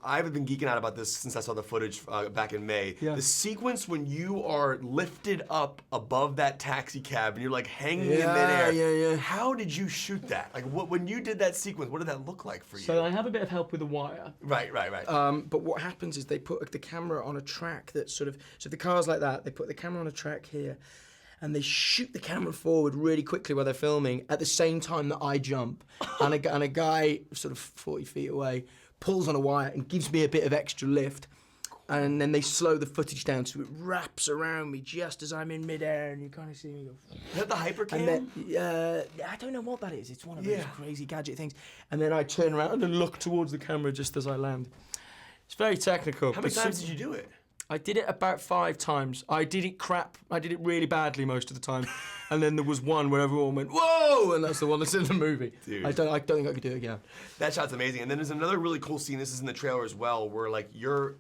I've been geeking out about this since I saw the footage back in May. Yeah. The sequence when you are lifted up above that taxi cab and you're like hanging in midair. Yeah. How did you shoot that? Like, when you did that sequence, what did that look like for you? So I have a bit of help with the wire. Right. But what happens is they put the camera on a track that's sort of, so the car's like that, they put the camera on a track here, and they shoot the camera forward really quickly while they're filming at the same time that I jump. And a guy sort of 40 feet away pulls on a wire and gives me a bit of extra lift. And then they slow the footage down so it wraps around me just as I'm in midair, and you kind of see me go. Is that the hypercam? And then, I don't know what that is. It's one of those crazy gadget things. And then I turn around and look towards the camera just as I land. It's very technical. How many times did you do it? I did it about 5 times. I did it really badly most of the time. And then there was one where everyone went, whoa! And that's the one that's in the movie. Dude. I don't think I could do it again. That shot's amazing. And then there's another really cool scene, this is in the trailer as well, where like you're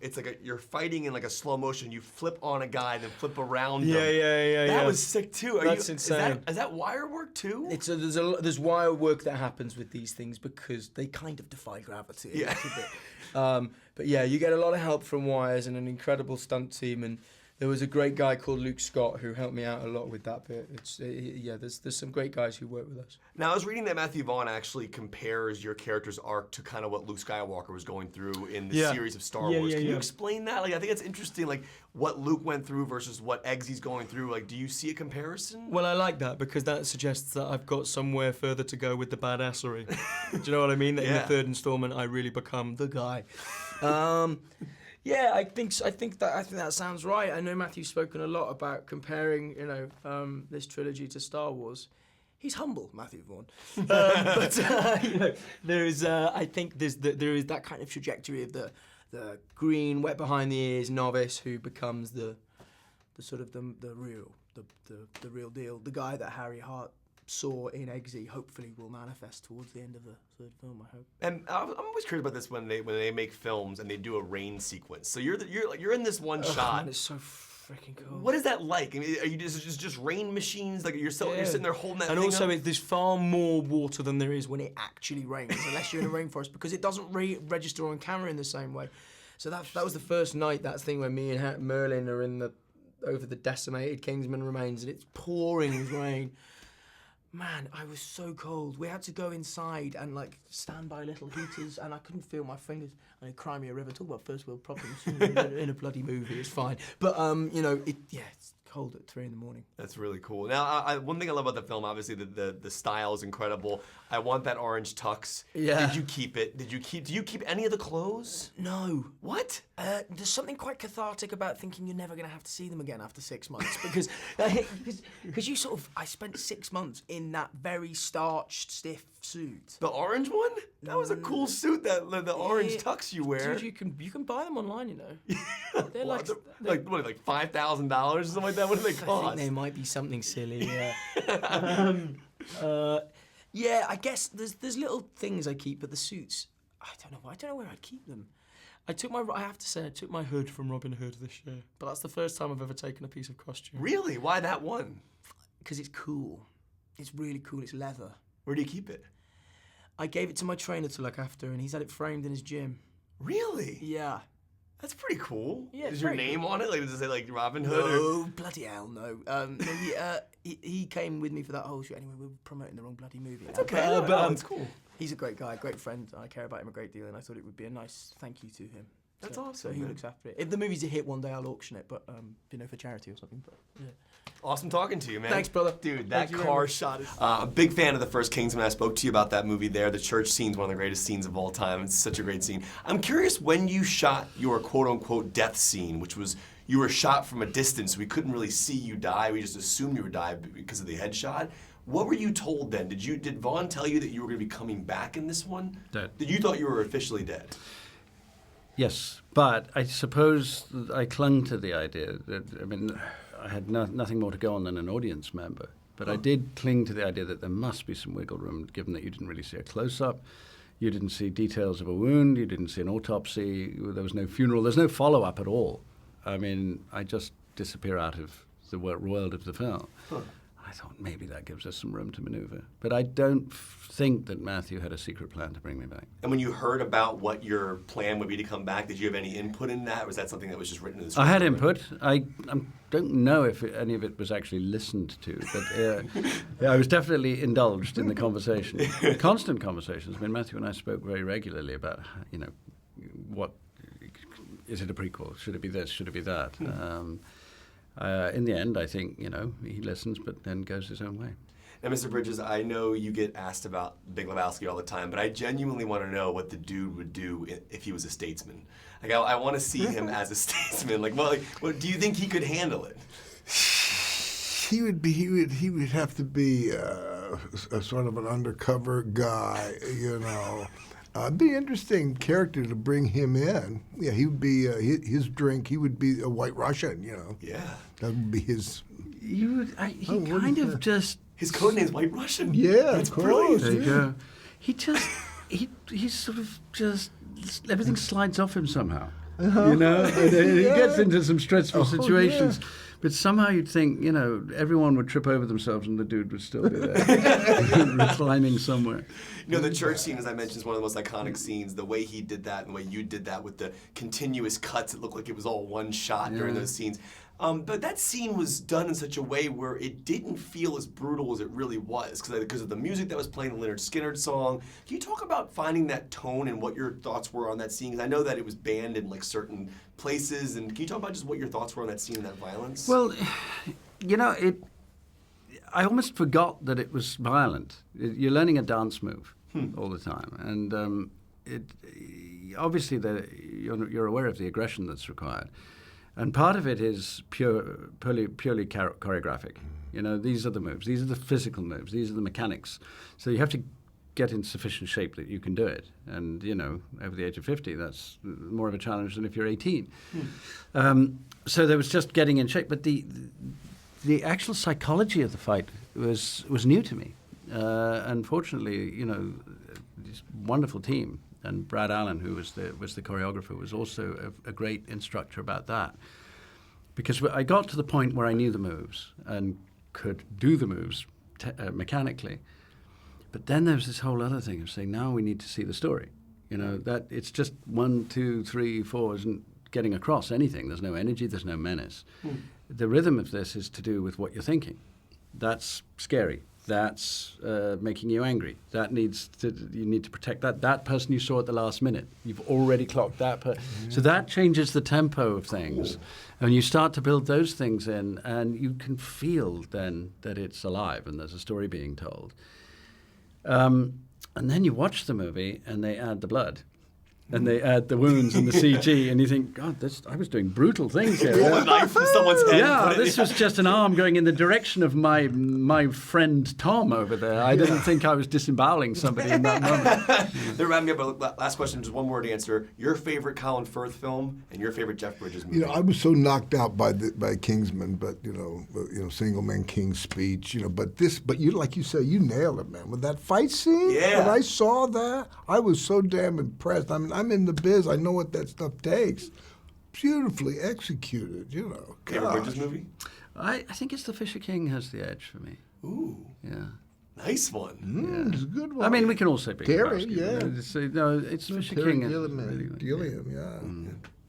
fighting in like a slow motion, you flip on a guy, then flip around them. Yeah. That was sick too. That's insane. Is that wire work too? There's wire work that happens with these things because they kind of defy gravity a little bit. But yeah, you get a lot of help from wires and an incredible stunt team, and there was a great guy called Luke Scott who helped me out a lot with that bit. There's some great guys who work with us. Now, I was reading that Matthew Vaughn actually compares your character's arc to kind of what Luke Skywalker was going through in the series of Star Wars. Can you explain that? Like, I think it's interesting, like what Luke went through versus what Eggsy's going through. Like, do you see a comparison? Well, I like that because that suggests that I've got somewhere further to go with the badassery. Do you know what I mean? That in the third installment, I really become the guy. Yeah, I think that sounds right. I know Matthew's spoken a lot about comparing, this trilogy to Star Wars. He's humble, Matthew Vaughn. There is, I think there is that kind of trajectory of the green, wet behind the ears novice who becomes the real deal, the guy that Harry Hart saw in Eggsy hopefully will manifest towards the end of the third film, I hope. And I'm always curious about this when they make films and they do a rain sequence. So you're in this one shot. Man, it's so freaking cool. What is that like? I mean, are you just rain machines? Like you're sitting there holding that and thing also, up? there's far more water than there is when it actually rains, unless you're in a rainforest, because it doesn't register on camera in the same way. So that was the first night, that thing where me and Merlin are over the decimated Kingsman remains, and it's pouring with rain. Man, I was so cold. We had to go inside and stand by little heaters, and I couldn't feel my fingers. And in Crimea River, talk about first world problems in a bloody movie. It's fine, but it's cold at 3 a.m. That's really cool. Now, one thing I love about the film, obviously, the style is incredible. I want that orange tux. Yeah. Did you keep it? Do you keep any of the clothes? No. What? There's something quite cathartic about thinking you're never going to have to see them again after 6 months, because I spent 6 months in that very starched, stiff suit. The orange one? That was a cool suit. The orange tux you wear. Dude, you can buy them online, you know. They're like $5,000 or something like that. What do they cost? I think they might be something silly. Yeah. I guess there's little things I keep, but the suits, I don't know where I'd keep them. I have to say, I took my hood from Robin Hood this year, but that's the first time I've ever taken a piece of costume. Really? Why that one? Because it's cool. It's really cool. It's leather. Where do you keep it? I gave it to my trainer to look after, and he's had it framed in his gym. Really? Yeah. That's pretty cool. Yeah, is your name on it? Like, does it say Robin Hood? No, bloody hell, no. He came with me for that whole shoot. Anyway, we were promoting the wrong bloody movie. It's okay. But it's cool. He's a great guy, a great friend. I care about him a great deal, and I thought it would be a nice thank you to him. That's awesome. So he looks after it. If the movie's a hit one day, I'll auction it, but for charity or something. But yeah. Awesome talking to you, man. Thanks, brother. Dude, that car shot is... a big fan of the first Kingsman. I spoke to you about that movie there. The church scene's one of the greatest scenes of all time. It's such a great scene. I'm curious, when you shot your quote-unquote death scene, which was you were shot from a distance, we couldn't really see you die. We just assumed you would die because of the headshot. What were you told then? Did Vaughn tell you that you were going to be coming back in this one? Dead. Did you thought you were officially dead? Yes, but I suppose I clung to the idea that, I had nothing more to go on than an audience member. But I did cling to the idea that there must be some wiggle room, given that you didn't really see a close-up, you didn't see details of a wound, you didn't see an autopsy, there was no funeral, there's no follow-up at all. I just disappear out of the world of the film. I thought maybe that gives us some room to maneuver. But I don't think that Matthew had a secret plan to bring me back. And when you heard about what your plan would be to come back, did you have any input in that? Or was that something that was just written in the script? I had input. I don't know if any of it was actually listened to, but I was definitely indulged in the conversation. Constant conversations. I mean, Matthew and I spoke very regularly about, what is it a prequel? Should it be this? Should it be that? In the end, I think, he listens, but then goes his own way. Now, Mr. Bridges, I know you get asked about Big Lebowski all the time, but I genuinely want to know what the dude would do if he was a statesman. Like, I want to see him as a statesman. Like, what do you think he could handle it? He would have to be a sort of an undercover guy, It'd be an interesting character to bring him in. Yeah, he would be his drink. He would be a White Russian, Yeah, that would be his. His code name's White Russian. Yeah, that's of course. brilliant. There you go. He sort of just everything slides off him somehow. And he gets into some stressful situations. Yeah. But somehow you'd think, everyone would trip over themselves and the dude would still be there, reclining somewhere. The church scene, as I mentioned, is one of the most iconic scenes. The way he did that and the way you did that with the continuous cuts, it looked like it was all one shot during those scenes. But that scene was done in such a way where it didn't feel as brutal as it really was because of the music that was playing, the Leonard Skinner song. Can you talk about finding that tone and what your thoughts were on that scene? Because I know that it was banned in certain places. And can you talk about just what your thoughts were on that scene and that violence? Well, I almost forgot that it was violent. You're learning a dance move all the time. And obviously you're aware of the aggression that's required. And part of it is purely choreographic. These are the moves. These are the physical moves. These are the mechanics. So you have to get in sufficient shape that you can do it. And, over the age of 50, that's more of a challenge than if you're 18. So there was just getting in shape. But the actual psychology of the fight was new to me. Unfortunately, this wonderful team. And Brad Allen, who was the choreographer, was also a great instructor about that. Because I got to the point where I knew the moves and could do the moves mechanically. But then there was this whole other thing of saying, now we need to see the story. That it's just 1, 2, 3, 4 isn't getting across anything. There's no energy, there's no menace. The rhythm of this is to do with what you're thinking. That's scary. That's making you angry. You need to protect that. That person you saw at the last minute, you've already clocked that. So that changes the tempo of things. And you start to build those things in, and you can feel then that it's alive and there's a story being told. And then you watch the movie and they add the blood. And they add the wounds and the CG, and you think, God, I was doing brutal things here. Pull a knife from someone's head. Yeah, this was just an arm going in the direction of my friend Tom over there. I didn't think I was disemboweling somebody in that moment. That reminded me of last question, just one word answer. Your favorite Colin Firth film and your favorite Jeff Bridges movie? I was so knocked out by Kingsman, but Single Man King's speech, but you, like you said, you nailed it, man. With that fight scene, when I saw that, I was so damn impressed. I mean, I'm in the biz. I know what that stuff takes. Beautifully executed, Favorite Bridges movie? I think it's The Fisher King has the edge for me. Ooh. Yeah. Nice one. It's a good one. I mean, we can all say Big Terry, Lebowski, it's Fisher Terry King. Gilliam, yeah.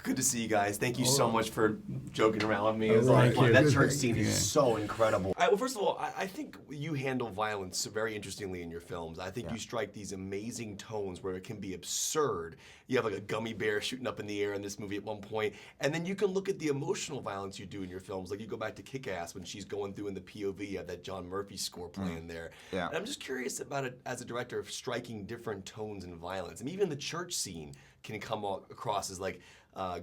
Good to see you guys. Thank you so much for joking around with me. It was Thank fun. you. That church scene is so incredible. All right, well, first of all, I think you handle violence very interestingly in your films. I think you strike these amazing tones where it can be absurd. You have like a gummy bear shooting up in the air in this movie at one point, and then you can look at the emotional violence you do in your films. Like you go back to Kick-Ass when she's going through in the POV, you have that John Murphy score playing there. Yeah. And I'm just curious about it as a director of striking different tones and violence. I mean, even the church scene can come across as like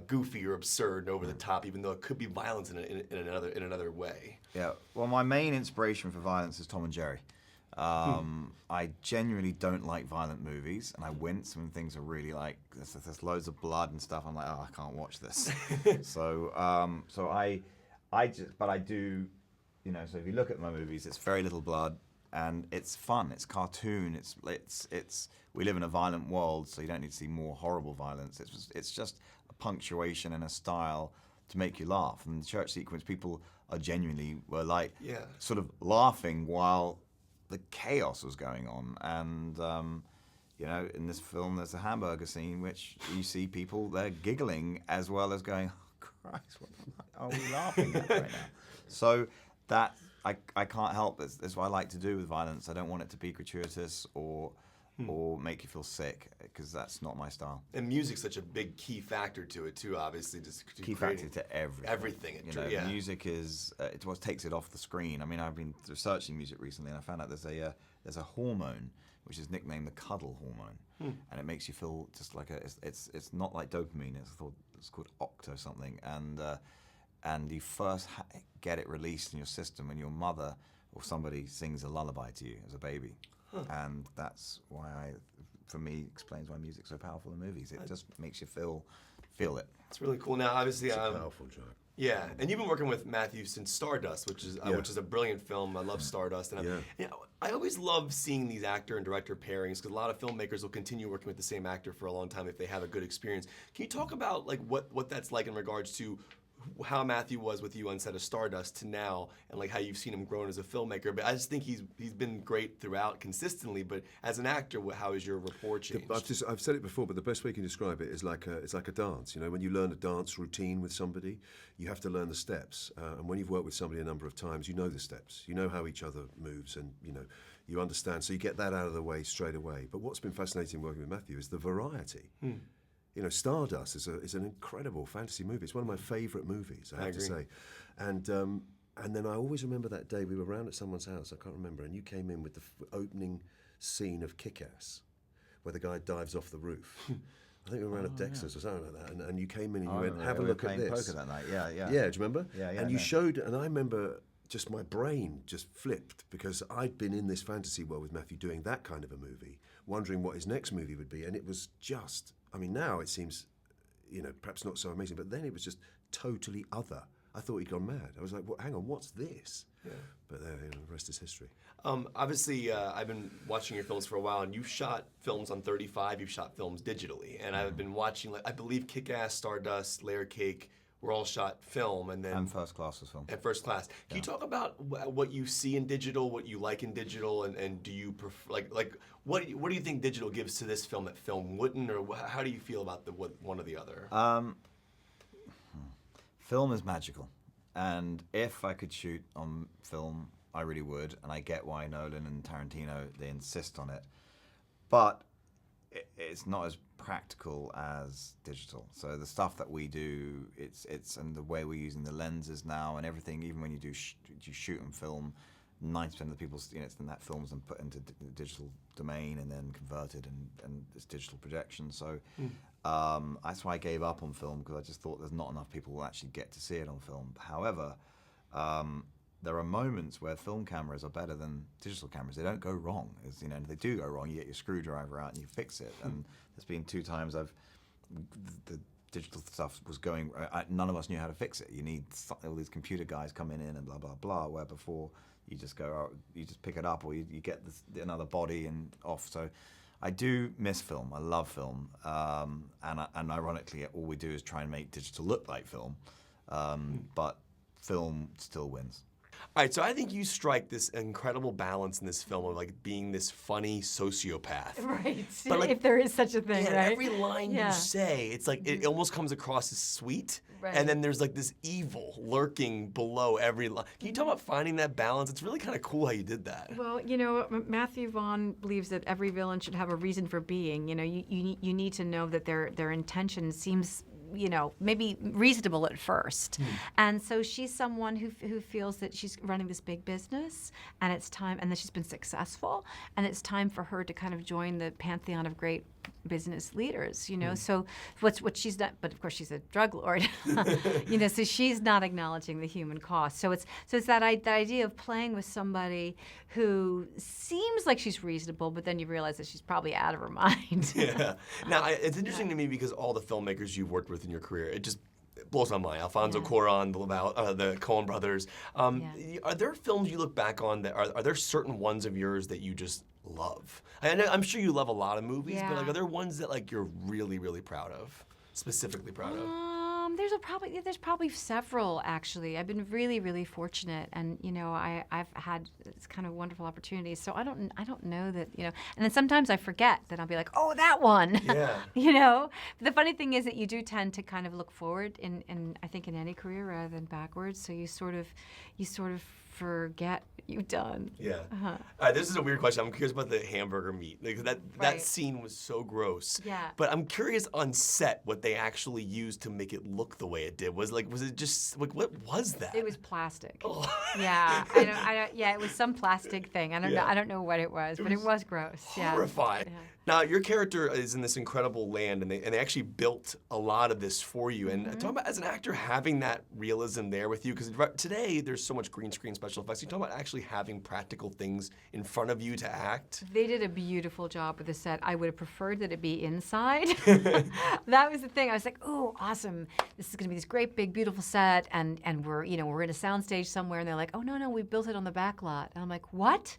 goofy or absurd and over the top, even though it could be violence in another way. Yeah. Well, my main inspiration for violence is Tom and Jerry. I genuinely don't like violent movies, and I wince when things are really like there's loads of blood and stuff. I'm like, I can't watch this. So I do, So if you look at my movies, it's very little blood, and it's fun. It's cartoon. It's we live in a violent world, so you don't need to see more horrible violence. It's just a punctuation and a style to make you laugh. And the church sequence, people genuinely were like Yeah. sort of laughing while the chaos was going on. And you know, in this film, there's a hamburger scene which you see people they're giggling as well as going, "Oh Christ, what are we laughing at right now?" So that I can't help. That's what I like to do with violence. I don't want it to be gratuitous or make you feel sick, because that's not my style. And music's such a big key factor to it too. Obviously, just Key factor to everything. Everything. You know, music is it's what takes it off the screen. I mean, I've been researching music recently, and I found out there's a hormone which is nicknamed the cuddle hormone, and it makes you feel just like it's not like dopamine. It's called octo something, and you first get it released in your system when your mother or somebody sings a lullaby to you as a baby. And that's why for me, explains why music's so powerful in movies. It just makes you feel it. It's really cool. Now, obviously, It's a powerful job. Yeah, and you've been working with Matthew since Stardust, which is a brilliant film. I love Stardust, and I always love seeing these actor and director pairings, because a lot of filmmakers will continue working with the same actor for a long time if they have a good experience. Can you talk about like what that's like in regards to how Matthew was with you on set of Stardust to now, and like how you've seen him grown as a filmmaker? But I just think he's been great throughout consistently. But as an actor, how has your rapport changed? I've said it before, but the best way you can describe it is it's like a dance. You know, when you learn a dance routine with somebody, you have to learn the steps. And when you've worked with somebody a number of times, you know the steps. You know how each other moves, and you understand. So you get that out of the way straight away. But what's been fascinating working with Matthew is the variety. You know, Stardust is an incredible fantasy movie. It's one of my favourite movies, I have to say. And then I always remember that day we were round at someone's house, I can't remember, and you came in with the opening scene of Kick-Ass, where the guy dives off the roof. I think we were around at Dexter's or something like that, and you came in and you went, have a look at this. Poker that night. Yeah. Yeah, do you remember? Yeah. And you showed, and I remember just my brain just flipped, because I'd been in this fantasy world with Matthew doing that kind of a movie, wondering what his next movie would be, and it was just, I mean, now it seems, perhaps not so amazing, but then it was just totally other. I thought he'd gone mad. I was like, hang on, what's this? Yeah. But the rest is history. Obviously, I've been watching your films for a while, and you've shot films on 35, you've shot films digitally, and I've been watching, I believe Kick-Ass, Stardust, Layer Cake were all shot film, and then... And First Class was film. And First Class. Can you talk about what you see in digital, what you like in digital, and do you prefer, like what do you think digital gives to this film that film wouldn't, or how do you feel about one or the other? Film is magical, and if I could shoot on film, I really would, and I get why Nolan and Tarantino, they insist on it, but it's not as practical as digital. So the stuff that we do, it's and the way we're using the lenses now and everything, even when you do you shoot and film, 90% of the people, it's then that film's then put into the digital domain and then converted, and it's digital projection. So that's why I gave up on film, because I just thought there's not enough people who actually get to see it on film. However, there are moments where film cameras are better than digital cameras. They don't go wrong. If they do go wrong, you get your screwdriver out and you fix it. And there's been 2 times the digital stuff was going, none of us knew how to fix it. You need all these computer guys coming in and blah, blah, blah, where before you just go, you just pick it up, or you get another body and off. So I do miss film. I love film. And ironically, all we do is try and make digital look like film. But film still wins. All right, so I think you strike this incredible balance in this film of like being this funny sociopath. Right, but if there is such a thing, right? Every line you say, it's like it almost comes across as sweet, and then there's like this evil lurking below every line. Can you talk about finding that balance? It's really kind of cool how you did that. Well, Matthew Vaughn believes that every villain should have a reason for being. You need to know that their intention seems maybe reasonable at first. And so she's someone who feels that she's running this big business, and it's time, and that she's been successful, and it's time for her to kind of join the pantheon of great business leaders, So what she's done, but of course she's a drug lord, so she's not acknowledging the human cost. So it's that idea of playing with somebody who seems like she's reasonable, but then you realize that she's probably out of her mind. Yeah. Now, it's interesting to me because all the filmmakers you've worked with in your career, it blows my mind. Alfonso Cuarón, the Coen brothers. Are there films you look back on that are there certain ones of yours that you just love? I'm sure you love a lot of movies, but are there ones that you're really, really proud of, specifically proud of? there's probably several actually. I've been really, really fortunate, and I've had it's kind of wonderful opportunities. So I don't know that And then sometimes I forget that I'll be like, oh, that one. Yeah. But the funny thing is that you do tend to kind of look forward in I think in any career rather than backwards. So you sort of forget what you've done. Yeah. All right, this is a weird question. I'm curious about the hamburger meat. Like that scene was so gross. Yeah. But I'm curious on set what they actually used to make it look the way it did. Was it just like what was that? It was plastic. Oh. Yeah. I don't. Yeah, it was some plastic thing. I don't know. I don't know what it was, but it was gross. Horrifying. Yeah. Now your character is in this incredible land, and they actually built a lot of this for you. And talk about as an actor having that realism there with you, because today there's so much green screen special effects. You talk about actually having practical things in front of you to act. They did a beautiful job with the set. I would have preferred that it be inside. That was the thing. I was like, oh, awesome. This is going to be this great, big, beautiful set, and we're in a soundstage somewhere, and they're like, oh, no, we built it on the back lot. And I'm like, what?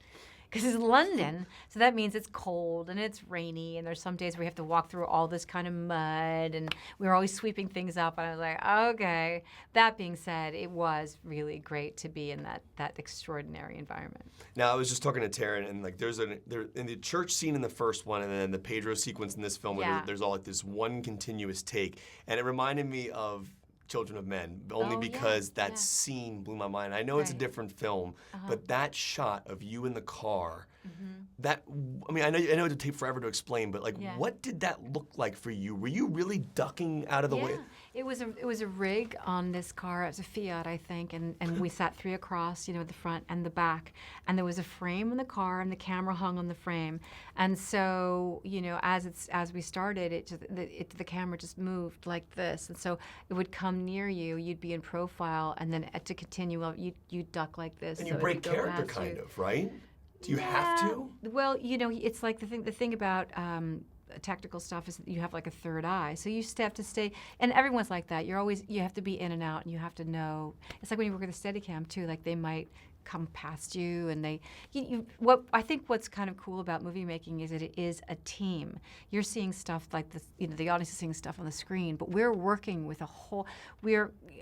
Because it's London, so that means it's cold and it's rainy, and there's some days where we have to walk through all this kind of mud, and we were always sweeping things up, and I was like, okay. That being said, it was really great to be in that extraordinary environment. Now, I was just talking to Taron, and like there in the church scene in the first one, and then the Pedro sequence in this film, where there's all like this one continuous take, and it reminded me of Children of Men, only because that scene blew my mind. I know it's a different film, but that shot of you in the car, I know it would take forever to explain, but what did that look like for you? Were you really ducking out of the way? It was a rig on this car. It was a Fiat, I think, and we sat 3 across, the front and the back, and there was a frame in the car, and the camera hung on the frame, and so as we started, the camera just moved like this, and so it would come near you, you'd be in profile, and then to continue, you'd duck like this. And you break character, kind of, right? Do you have to? Well, it's like the thing about tactical stuff is that you have like a third eye, so you have to stay, and everyone's like that. You have to be in and out, and you have to know. It's like when you work with a Steadicam too. Like they might come past you, and I think what's kind of cool about movie making is that it is a team. You're seeing stuff like this, the audience is seeing stuff on the screen, but we're working with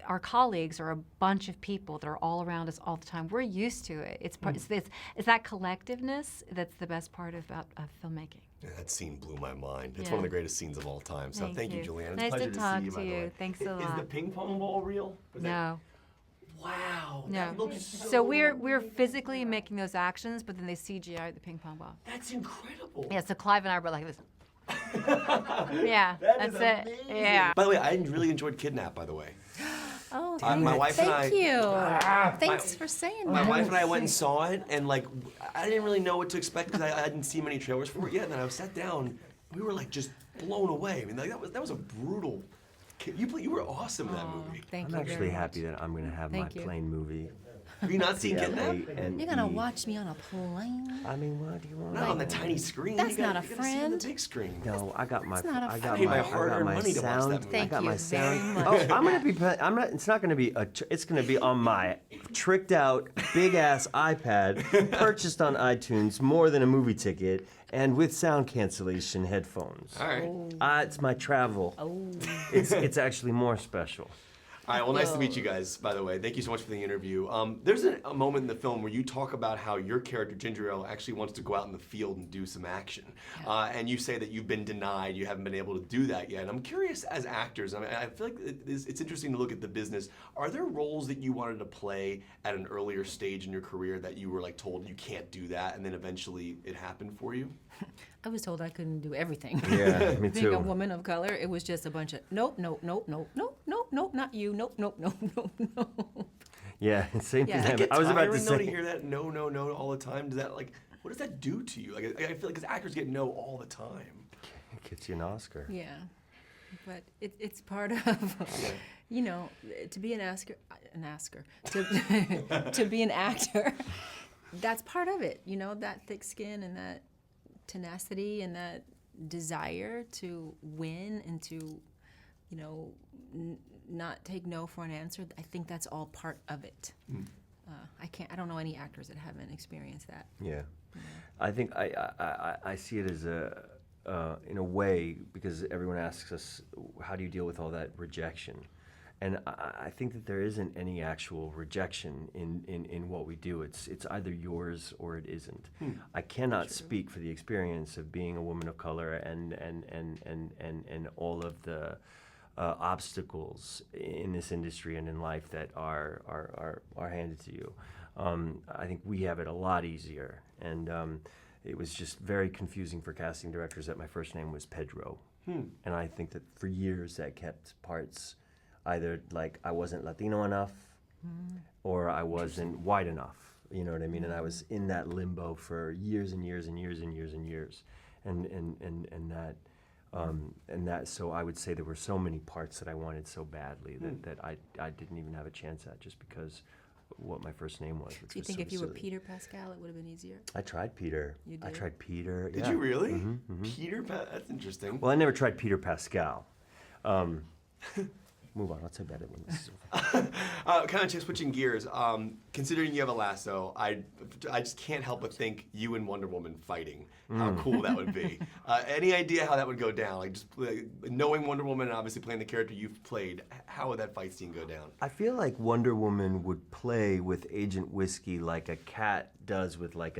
our colleagues are a bunch of people that are all around us all the time. We're used to it. It's that collectiveness that's the best part about filmmaking. Yeah, that scene blew my mind. It's one of the greatest scenes of all time. So thank you, Julianne. It's nice a pleasure to talk see you, to by the you. way. Thanks a lot. Is the ping pong ball real? No. Wow. No. That looks so we're physically making those actions, but then they CGI the ping pong ball. That's incredible. Yeah, so Clive and I were like this. Yeah, that's it. Amazing. Yeah. By the way, I really enjoyed Kidnap, by the way. Oh, My wife and I. thank you. Thanks for saying that. My wife and I went and saw it, and I didn't really know what to expect because I hadn't seen many trailers for it yet. And then I sat down, we were just blown away. I mean, that was a brutal. You were awesome in that movie. Thank I'm you actually very happy much. that I'm going to have Thank my you. plane movie. Have you not seen Kidnap? You're gonna watch me on a plane? I mean, what do you want? Not on the tiny screen. That's you not a gotta see it on the friend. big screen. No, I got my. That's not a I friend. got Pay my. my I got hard-earned my money to watch that sound. movie. I Thank got you my very sound. much. Oh, I'm gonna be. I'm not. It's not gonna be a. It's gonna be on my tricked out big ass iPad, purchased on iTunes, more than a movie ticket, and with sound cancellation headphones. All right. It's my travel. It's actually more special. All right, well, nice to meet you guys, by the way. Thank you so much for the interview. There's a moment in the film where you talk about how your character, Ginger Ale, actually wants to go out in the field and do some action. And you say that you've been denied, you haven't been able to do that yet. And I'm curious, as actors, I feel like it's interesting to look at the business. Are there roles that you wanted to play at an earlier stage in your career that you were told you can't do that, and then eventually it happened for you? I was told I couldn't do everything. Yeah, me Being a too. woman of color, it was just a bunch of nope, nope, nope, nope, nope, nope, nope, not you, nope, nope, nope, nope, nope. Yeah, same Yeah. thing. Does that get I was about to tiring, though, to say. hear that no, no, no all the time? Does that, what does that do to you? I feel like because actors get no all the time. It gets you an Oscar. Yeah, but it's part of, to be to be an actor, that's part of it. That thick skin and that tenacity and that desire to win and to, not take no for an answer. I think that's all part of it. I don't know any actors that haven't experienced that. Yeah, I think I see it as in a way, because everyone asks us, how do you deal with all that rejection? And I think that there isn't any actual rejection in what we do. It's either yours or it isn't. I cannot speak for the experience of being a woman of color and all of the obstacles in this industry and in life that are handed to you. I think we have it a lot easier, and it was just very confusing for casting directors that my first name was Pedro. And I think that for years that kept parts either like I wasn't Latino enough or I wasn't white enough, you know what I mean? And I was in that limbo for years and years and years and years and years. And that, so I would say there were so many parts that I wanted so badly that I didn't even have a chance at, just because what my first name was. Do you think if you were Peter Pascal, it would have been easier? I tried Peter. You did? I tried Peter. Did you really? Peter? That's interesting. Well, I never tried Peter Pascal. Move on. I'll tell you about it when this is over. Kind of just switching gears. Considering you have a lasso, I just can't help but think you and Wonder Woman fighting. How cool that would be. Any idea how that would go down? Like just knowing Wonder Woman and obviously playing the character you've played, how would that fight scene go down? I feel like Wonder Woman would play with Agent Whiskey like a cat does with like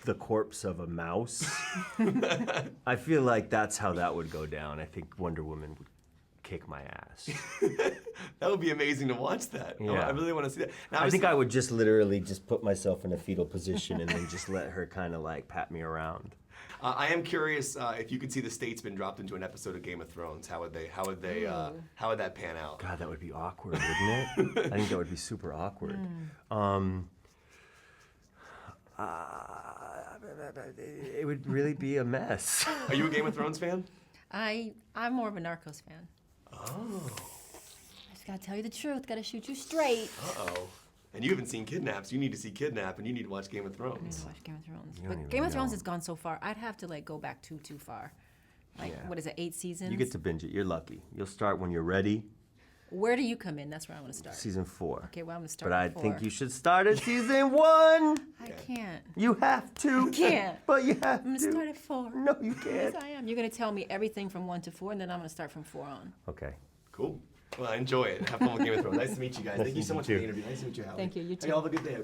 the corpse of a mouse. I feel like that's how that would go down. I think Wonder Woman would kick my ass. That would be amazing to watch that. Yeah. I really want to see that. Now, I think I would just literally just put myself in a fetal position and then just let her kind of like pat me around. I am curious if you could see the Statesman dropped into an episode of Game of Thrones. How would that pan out? God, that would be awkward, wouldn't it? I think that would be super awkward. It would really be a mess. Are you a Game of Thrones fan? I'm more of a Narcos fan. Oh. I just gotta tell you the truth. Gotta shoot you straight. Uh-oh. And you haven't seen Kidnaps. You need to see Kidnap, and you need to watch Game of Thrones. I need to watch Game of Thrones. You don't even But Game of Thrones know. has gone so far. I'd have to like go back too far. Like Yeah. what is it? 8 seasons. You get to binge it. You're lucky. You'll start when you're ready. Where do you come in? That's where I want to start. Season 4. Okay, well I'm gonna start. But I at 4. think you should start at season 1. I can't. You have to. I can't. But you have I'm gonna to. start at 4. No, you can't. Yes, I am. You're gonna tell me everything from 1 to 4, and then I'm gonna start from 4 on. Okay. Cool. Well, enjoy it. Have fun with Game of Thrones. Nice to meet you guys. Nice Thank you to so meet much you for the interview. Nice to meet you, Halle. Thank you. You too. Hey, all have a good day, okay?